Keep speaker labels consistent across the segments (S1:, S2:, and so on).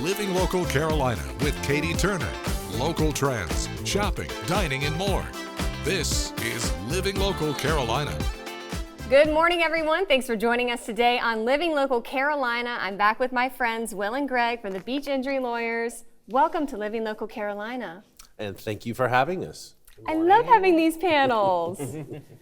S1: Living Local Carolina with Katie Turner. Local trends, shopping, dining, and more. This is Living Local Carolina.
S2: Good morning, everyone. Thanks for joining us today on Living Local Carolina. I'm back with my friends Will and Greg from the Beach Injury Lawyers. Welcome to Living Local Carolina.
S3: And thank you for having us.
S2: I love having these panels.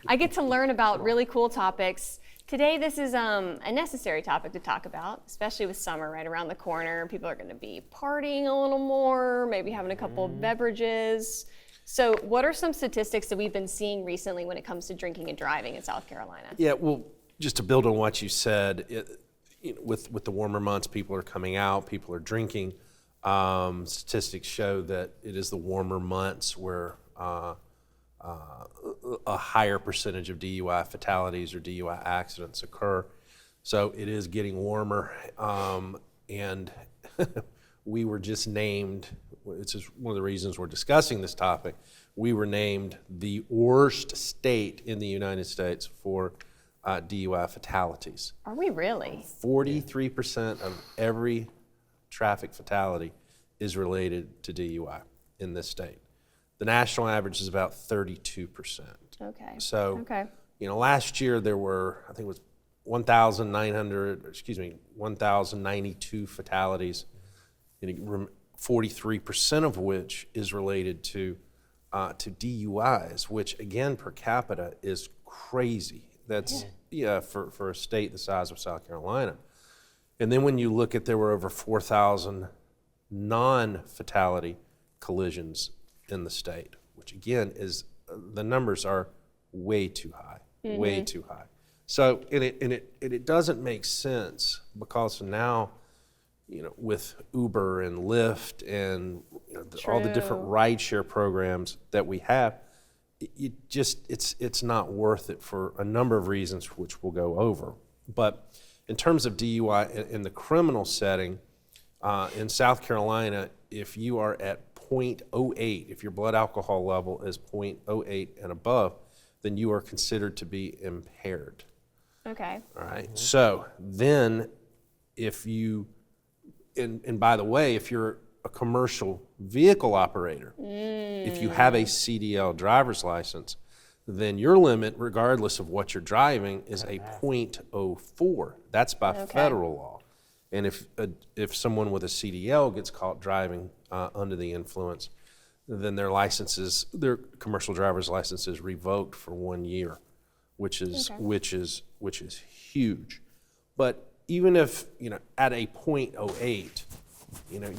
S2: I get to learn about really cool topics. Today, this is a necessary topic to talk about, especially with summer right around the corner. People are going to be partying a little more, maybe having a couple of beverages. So what are some statistics that we've been seeing recently when it comes to drinking and driving in South Carolina?
S3: Yeah, well, just to build on what you said, with the warmer months, people are coming out, people are drinking. Statistics show that it is the warmer months where a higher percentage of DUI fatalities or DUI accidents occur. So it is getting warmer, and we were just named, it's just one of the reasons we're discussing this topic, we were named the worst state in the United States for DUI fatalities.
S2: Are we really?
S3: 43% of every traffic fatality is related to DUI in this state. The national average is about 32%.
S2: Okay.
S3: So,
S2: okay.
S3: Last year there were, I think it was 1,092 fatalities, 43% of which is related to DUIs, which again per capita is crazy. That's for a state the size of South Carolina. And then when you look at, there were over 4,000 non-fatality collisions in the state, which again is, the numbers are way too high, way too high. So, and it doesn't make sense because now, with Uber and Lyft and all the different rideshare programs that we have, it's not worth it for a number of reasons, which we'll go over. But in terms of DUI in the criminal setting, in South Carolina, if you are at 0.08, if your blood alcohol level is 0.08 and above, then you are considered to be impaired.
S2: Okay.
S3: All right. So then if you, and by the way, if you're a commercial vehicle operator, if you have a CDL driver's license, then your limit, regardless of what you're driving, is a 0.04. That's by federal law. And if someone with a CDL gets caught driving under the influence, then their commercial driver's license is revoked for 1 year, which is huge. But even if at a 0.08,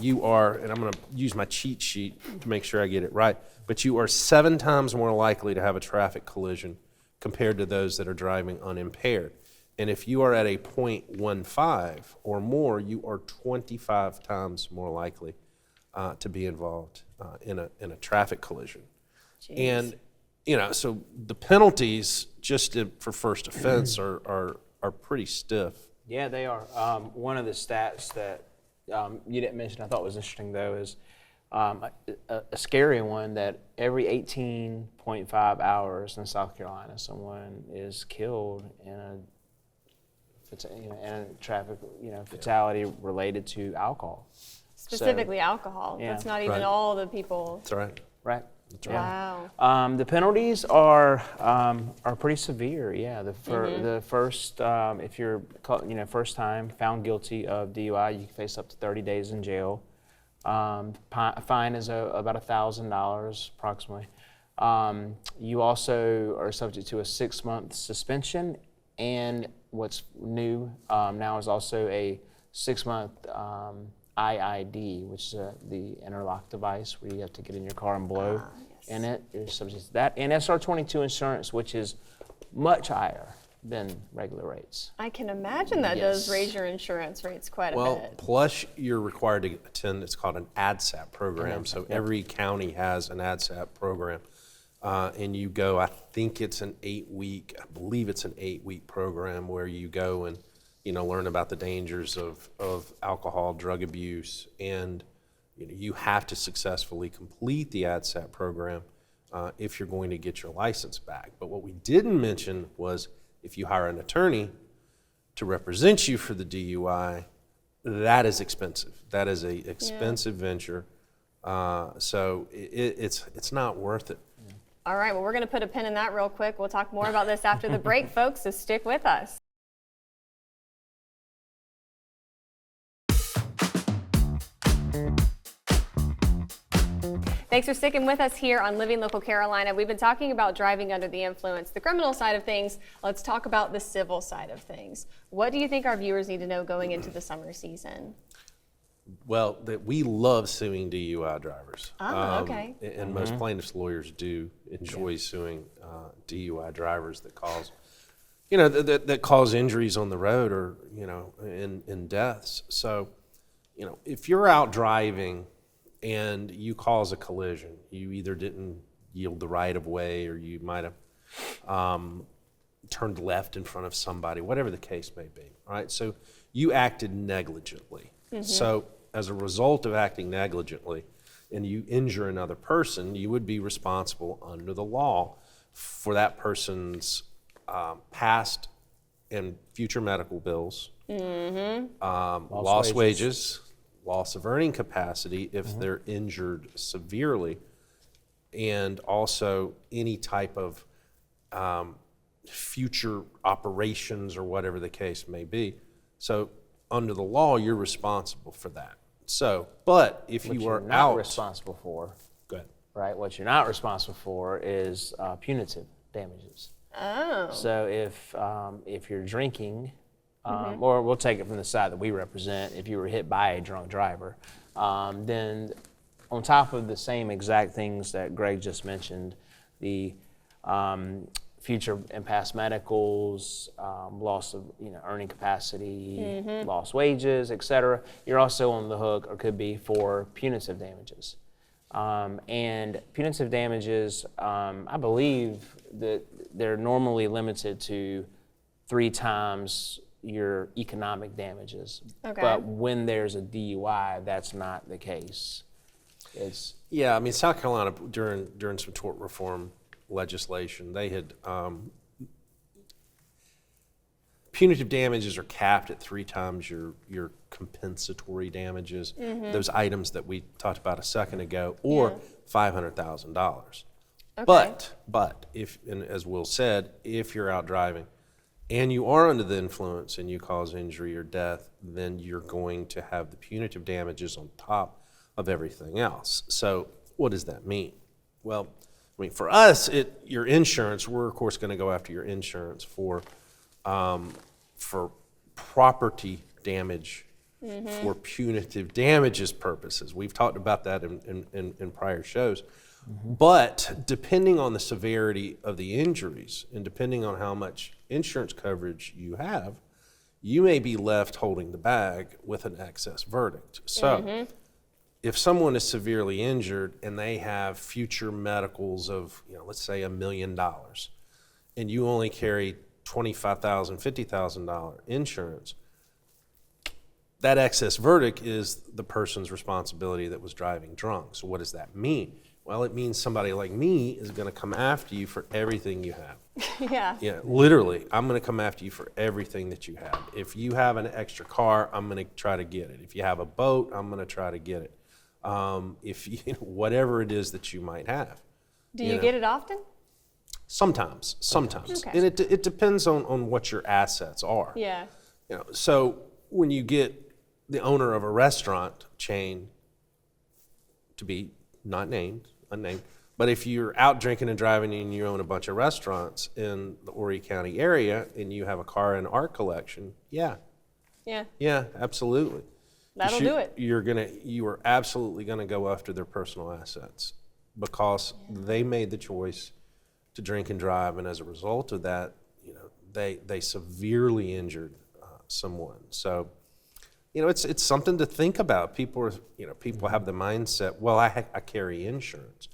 S3: you are, and I'm going to use my cheat sheet to make sure I get it right, but you are 7 times more likely to have a traffic collision compared to those that are driving unimpaired. And if you are at a 0.15 or more, you are 25 times more likely to be involved in a traffic collision.
S2: Jeez.
S3: And so the penalties just for first offense are pretty stiff.
S4: Yeah, they are. One of the stats that you didn't mention I thought was interesting though is a scary one, that every 18.5 hours in South Carolina, someone is killed in a traffic fatality related to alcohol.
S2: Specifically alcohol.
S4: Yeah.
S2: That's not even all the people.
S3: That's right.
S4: Right.
S3: That's right.
S2: Wow.
S4: The penalties are pretty severe. Yeah. The first, if you're first time found guilty of DUI, you can face up to 30 days in jail. Fine is about $1,000 approximately. You also are subject to a 6-month suspension, and what's new now is also a 6-month IID, which is the interlock device where you have to get in your car and blow in it. You're subject to that. And SR22 insurance, which is much higher than regular rates.
S2: I can imagine that does raise your insurance rates quite a bit.
S3: Plus you're required to attend, it's called an ADSAP program. So every county has an ADSAP program. And you go, I think it's an 8-week, I believe it's an 8-week program where you go and, learn about the dangers of alcohol, drug abuse, and you have to successfully complete the ADSAP program if you're going to get your license back. But what we didn't mention was if you hire an attorney to represent you for the DUI, that is expensive. That is a expensive venture. So it's not worth it.
S2: All right, well, we're going to put a pin in that real quick. We'll talk more about this after the break, folks, so stick with us. Thanks for sticking with us here on Living Local Carolina. We've been talking about driving under the influence, the criminal side of things. Let's talk about the civil side of things. What do you think our viewers need to know going into the summer season?
S3: Well, that we love suing DUI drivers.
S2: Okay.
S3: And most plaintiffs' lawyers do enjoy suing DUI drivers that cause, that cause injuries on the road or, in deaths. So, if you're out driving and you cause a collision, you either didn't yield the right of way or you might have turned left in front of somebody, whatever the case may be, right? So you acted negligently. So as a result of acting negligently and you injure another person, you would be responsible under the law for that person's past and future medical bills, lost wages, loss of earning capacity if they're injured severely, and also any type of future operations or whatever the case may be. So under the law, you're responsible for that. So, but if you are
S4: not responsible for,
S3: go ahead.
S4: right? What you're not responsible for is punitive damages.
S2: Oh.
S4: So if you're drinking, or we'll take it from the side that we represent, if you were hit by a drunk driver, then on top of the same exact things that Greg just mentioned, the future and past medicals, loss of earning capacity, lost wages, et cetera, you're also on the hook or could be for punitive damages. And punitive damages, I believe that they're normally limited to 3 times your economic damages.
S2: Okay.
S4: But when there's a DUI, that's not the case. It's
S3: Yeah, I mean, South Carolina, during some tort reform legislation, they had, punitive damages are capped at 3 times your compensatory damages, those items that we talked about a second ago, or $500,000.
S2: Okay.
S3: But if, and as Will said, if you're out driving and you are under the influence and you cause injury or death, then you're going to have the punitive damages on top of everything else. So what does that mean? Well, I mean, for us, your insurance, we're of course going to go after your insurance for property damage for punitive damages purposes. We've talked about that in prior shows. But depending on the severity of the injuries and depending on how much insurance coverage you have, you may be left holding the bag with an excess verdict. So if someone is severely injured and they have future medicals of, let's say $1 million, and you only carry $25,000, $50,000 insurance, that excess verdict is the person's responsibility that was driving drunk. So what does that mean? Well, it means somebody like me is going to come after you for everything you have.
S2: Yeah.
S3: Yeah, literally, I'm going to come after you for everything that you have. If you have an extra car, I'm going to try to get it. If you have a boat, I'm going to try to get it. If you, whatever it is that you might have.
S2: Do you get it often?
S3: Sometimes.
S2: Okay.
S3: And it depends on what your assets are.
S2: Yeah.
S3: So when you get the owner of a restaurant chain, to be not named, unnamed, but if you're out drinking and driving and you own a bunch of restaurants in the Horry County area and you have a car in art collection, yeah, absolutely.
S2: That'll do it.
S3: You are absolutely gonna go after their personal assets because they made the choice to drink and drive, and as a result of that, they severely injured someone. So, it's something to think about. People have the mindset, well, I carry insurance,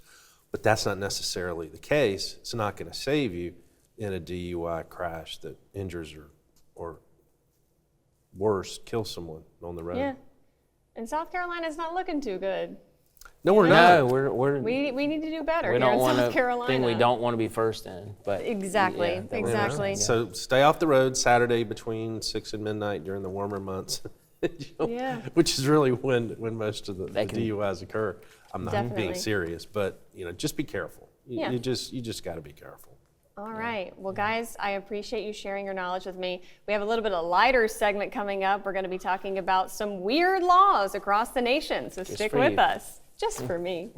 S3: but that's not necessarily the case. It's not going to save you in a DUI crash that injures or worse, kills someone on the road.
S2: Yeah. And South Carolina's not looking too good.
S3: No, we're not.
S4: No, we're
S2: We need to do better
S4: we
S2: here in
S4: don't want
S2: South
S4: to
S2: Carolina.
S4: thing we don't want to be first in, but
S2: Exactly,
S4: yeah, that we're-
S2: exactly.
S3: So stay off the road Saturday between 6 and midnight during the warmer months.
S2: Yeah.
S3: Which is really when most of the
S4: They can-
S3: DUIs occur. I'm not
S2: Definitely.
S3: being serious, but just be careful.
S2: Yeah.
S3: You just got to be careful.
S2: All right. Well, guys, I appreciate you sharing your knowledge with me. We have a little bit of a lighter segment coming up. We're going to be talking about some weird laws across the nation. So stick
S4: for
S2: with
S4: you.
S2: us. Just for me.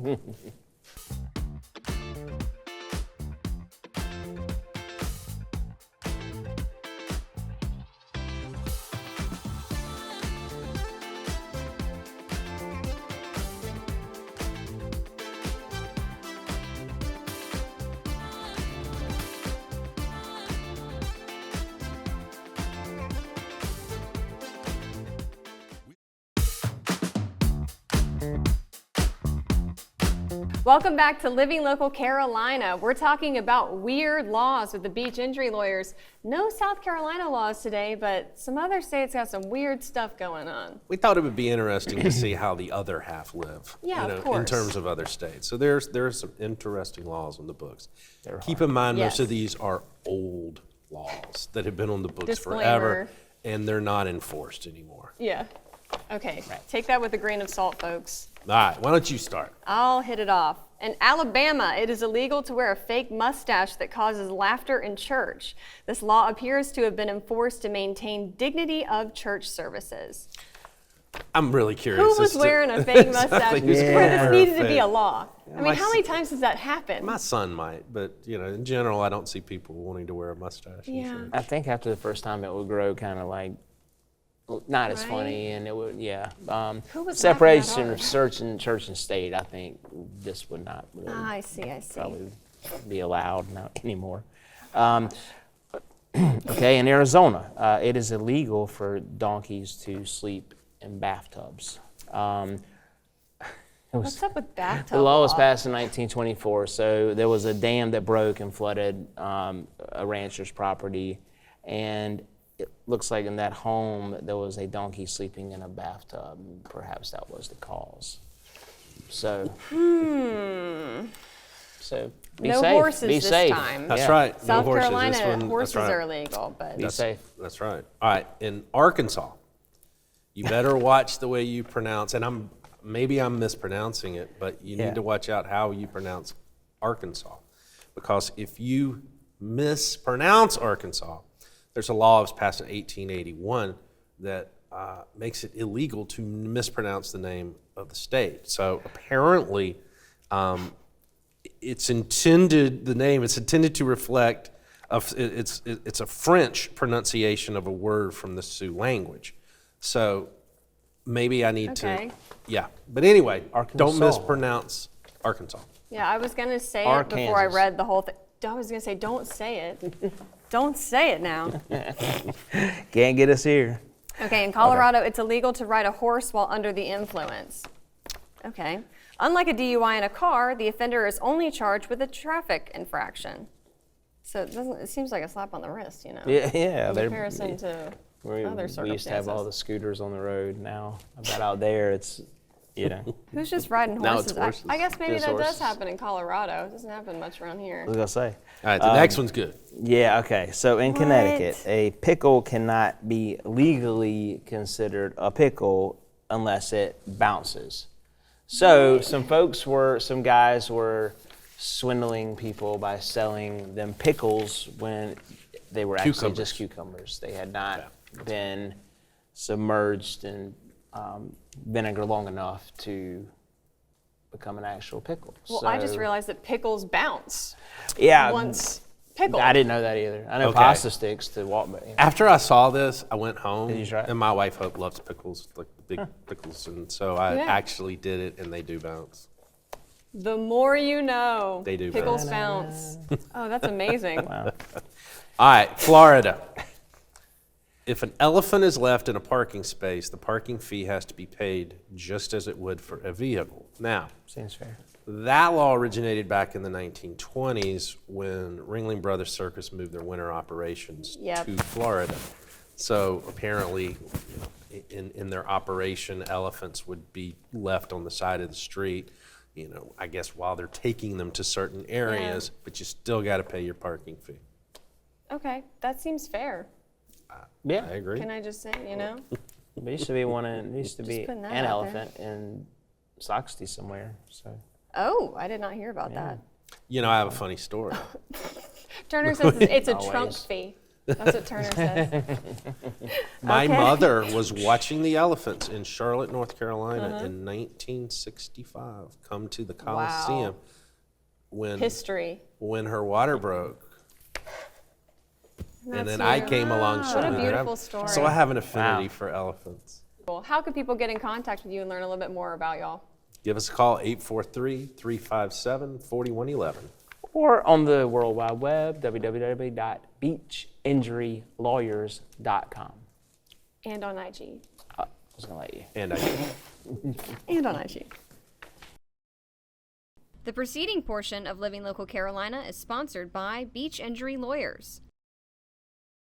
S2: Welcome back to Living Local Carolina. We're talking about weird laws with the beach injury lawyers. No South Carolina laws today, but some other states got some weird stuff going on.
S3: We thought it would be interesting to see how the other half live,
S2: Yeah, of
S3: in
S2: course.
S3: terms of other states. So there are some interesting laws on the books. Keep in mind, most
S2: Yes.
S3: of these are old laws that have been on the books
S2: Disclaimer.
S3: forever, and they're not enforced anymore.
S2: Yeah. Okay. Take that with a grain of salt, folks.
S3: All right, why don't you start?
S2: I'll hit it off. In Alabama, it is illegal to wear a fake mustache that causes laughter in church. This law appears to have been enforced to maintain dignity of church services.
S3: I'm really curious.
S2: Who
S3: as
S2: was
S3: to-
S2: wearing a fake mustache
S3: Exactly, who's
S2: where
S3: wearing
S2: this
S3: a
S2: needed to be
S3: fake-
S2: a law? I mean,
S3: my
S2: how many times does that happen?
S3: My son might, but in general, I don't see people wanting to wear a mustache. in
S2: Yeah.
S3: church.
S4: I think after the first time it would grow kind of like not as
S2: Right.
S4: funny, and it would
S2: Who was
S4: separation
S2: laughing
S4: of church and state. I think this would not really
S2: I see.
S4: probably be allowed not anymore. Okay, in Arizona, it is illegal for donkeys to sleep in bathtubs.
S2: What's up with bathtub
S4: The law was
S2: law?
S4: passed in 1924, so there was a dam that broke and flooded a rancher's property, and it looks like in that home there was a donkey sleeping in a bathtub. Perhaps that was the cause. So, so be
S2: No
S4: safe.
S2: horses
S4: be
S2: this
S4: safe.
S2: time.
S3: That's
S4: Yeah.
S3: right.
S2: South
S3: no horses.
S2: Carolina,
S3: This one,
S2: horses
S3: that's right.
S2: are illegal, but
S4: Be safe.
S3: That's right. All right, in Arkansas, you better watch the way you pronounce, and maybe I'm mispronouncing it, but you
S4: Yeah.
S3: need to watch out how you pronounce Arkansas, because if you mispronounce Arkansas, there's a law that was passed in 1881 that makes it illegal to mispronounce the name of the state. So apparently, it's intended to reflect it's a French pronunciation of a word from the Sioux language. So maybe I need
S2: Okay.
S3: But anyway,
S4: Arkansas.
S3: don't mispronounce Arkansas.
S2: yeah, I was gonna say it before I
S4: Arkansas.
S2: read the whole thing. I was gonna say, don't say it. Don't say it now.
S4: Can't get us here.
S2: Okay, in Colorado, it's illegal to ride a horse while under the influence. Okay. Unlike a DUI in a car, the offender is only charged with a traffic infraction. So it seems like a slap on the wrist,
S4: Yeah,
S2: in
S4: they're-
S2: comparison to
S4: we
S2: other
S4: used to have all the
S2: circumstances.
S4: scooters on the road. Now, about out there, it's
S2: Who's just riding
S3: Now it's
S2: horses?
S3: horses.
S2: I guess maybe
S4: Just
S2: that does
S4: horses.
S2: happen in Colorado. It doesn't happen much around here.
S4: I was gonna say.
S3: All right, the next one's good.
S4: Yeah, okay. So in Connecticut,
S2: What?
S4: a pickle cannot be legally considered a pickle unless it bounces. So some guys were swindling people by selling them pickles when they were actually just cucumbers. They had not been submerged in vinegar long enough to become an actual pickle.
S2: Well, I just
S4: So-
S2: realized that pickles bounce
S4: Yeah,
S2: once pickled.
S4: I didn't know that either. I know
S3: Okay.
S4: pasta sticks to walk, but
S3: After I saw this, I went home,
S4: Did you try it?
S3: and my wife Hope loves pickles, like the big pickles, and so I
S2: Yeah.
S3: actually did it, and they do bounce.
S2: The more you know.
S3: They do
S2: Pickles bounce. Oh, that's amazing.
S3: All right, Florida. If an elephant is left in a parking space, the parking fee has to be paid just as it would for a vehicle. Now,
S4: seems fair.
S3: that law originated back in the 1920s when Ringling Brothers Circus moved their winter operations
S2: Yep.
S3: to Florida. So apparently, in their operation, elephants would be left on the side of the street, I guess while they're taking them to certain areas, but you still got to pay your parking fee.
S2: Okay, that seems fair.
S4: Yeah.
S3: I agree.
S2: Can I just say,
S4: There used to be one in, there used to be
S2: putting that
S4: an
S2: out there.
S4: elephant in Soxty somewhere. So
S2: Oh, I did not hear about that.
S3: You know, I have a funny story.
S2: Turner says it's a
S4: Always.
S2: Trump fee. That's what Turner says.
S3: My
S2: Okay.
S3: mother was watching the elephants in Charlotte, North Carolina
S2: Uh-huh.
S3: in 1965 come to the Coliseum when
S2: History.
S3: her water broke. And
S2: That's
S3: then I came along
S2: What a
S3: shortly
S2: beautiful
S3: thereafter.
S2: story.
S3: So I have an affinity
S4: Wow.
S3: for elephants.
S2: Cool. How can people get in contact with you and learn a little bit more about y'all?
S3: Give us a call, 843-357-4111.
S4: or on the World Wide Web, www.beachinjurylawyers.com.
S2: And on IG.
S4: I was gonna let you.
S3: And I
S2: And on IG.
S5: The preceding portion of Living Local Carolina is sponsored by Beach Injury Lawyers.